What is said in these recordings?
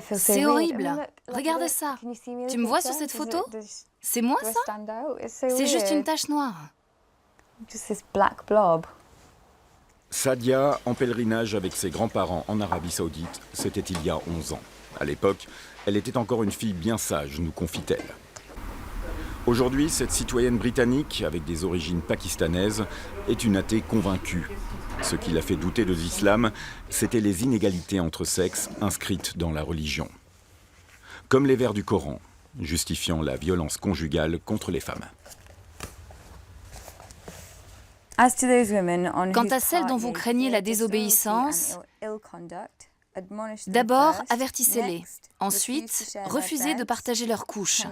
C'est horrible. Regarde ça. Tu me vois sur cette photo? C'est moi ça? C'est juste une tache noire. Sadia, en pèlerinage avec ses grands-parents en Arabie Saoudite, c'était il y a 11 ans. À l'époque, elle était encore une fille bien sage, nous confie-t-elle. Aujourd'hui, cette citoyenne britannique, avec des origines pakistanaises, est une athée convaincue. Ce qui l'a fait douter de l'islam, c'était les inégalités entre sexes inscrites dans la religion. Comme les vers du Coran, justifiant la violence conjugale contre les femmes. Quant à celles dont vous craignez la désobéissance, d'abord, avertissez-les. Ensuite, refusez de partager leurs couches.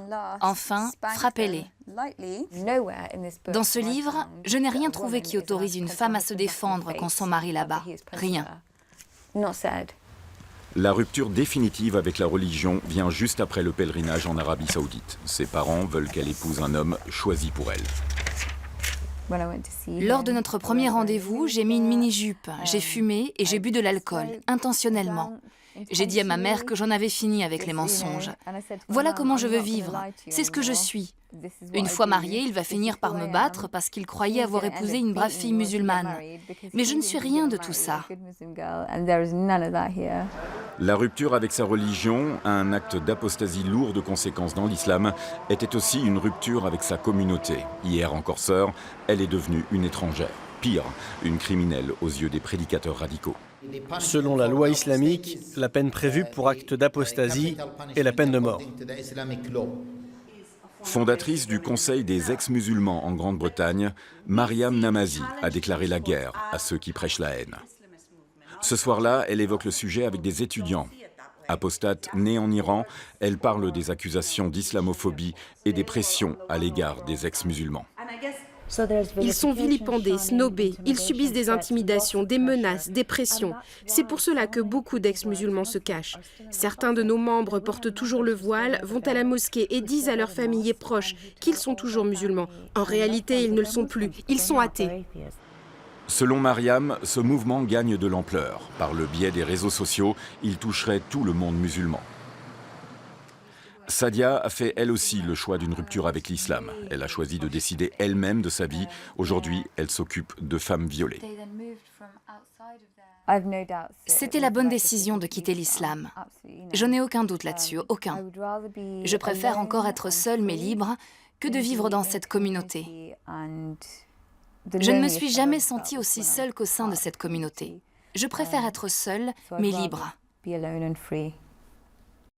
Enfin, frappez-les. Dans ce livre, je n'ai rien trouvé qui autorise une femme à se défendre quand son mari là-bas. Rien. La rupture définitive avec la religion vient juste après le pèlerinage en Arabie Saoudite. Ses parents veulent qu'elle épouse un homme choisi pour elle. Lors de notre premier rendez-vous, j'ai mis une mini-jupe, j'ai fumé et j'ai bu de l'alcool, intentionnellement. J'ai dit à ma mère que j'en avais fini avec les mensonges. Voilà comment je veux vivre, c'est ce que je suis. Une fois marié, il va finir par me battre parce qu'il croyait avoir épousé une brave fille musulmane. Mais je ne suis rien de tout ça. La rupture avec sa religion, un acte d'apostasie lourd de conséquences dans l'islam, était aussi une rupture avec sa communauté. Hier encore sœur, elle est devenue une étrangère. Pire, une criminelle aux yeux des prédicateurs radicaux. Selon la loi islamique, la peine prévue pour acte d'apostasie est la peine de mort. Fondatrice du Conseil des ex-musulmans en Grande-Bretagne, Mariam Namazie a déclaré la guerre à ceux qui prêchent la haine. Ce soir-là, elle évoque le sujet avec des étudiants. Apostate née en Iran, elle parle des accusations d'islamophobie et des pressions à l'égard des ex-musulmans. Ils sont vilipendés, snobés, ils subissent des intimidations, des menaces, des pressions. C'est pour cela que beaucoup d'ex-musulmans se cachent. Certains de nos membres portent toujours le voile, vont à la mosquée et disent à leurs familles et proches qu'ils sont toujours musulmans. En réalité, ils ne le sont plus, ils sont athées. Selon Mariam, ce mouvement gagne de l'ampleur. Par le biais des réseaux sociaux, il toucherait tout le monde musulman. Sadia a fait elle aussi le choix d'une rupture avec l'islam. Elle a choisi de décider elle-même de sa vie. Aujourd'hui, elle s'occupe de femmes violées. C'était la bonne décision de quitter l'islam. Je n'ai aucun doute là-dessus, aucun. Je préfère encore être seule mais libre que de vivre dans cette communauté. Je ne me suis jamais sentie aussi seule qu'au sein de cette communauté. Je préfère être seule mais libre.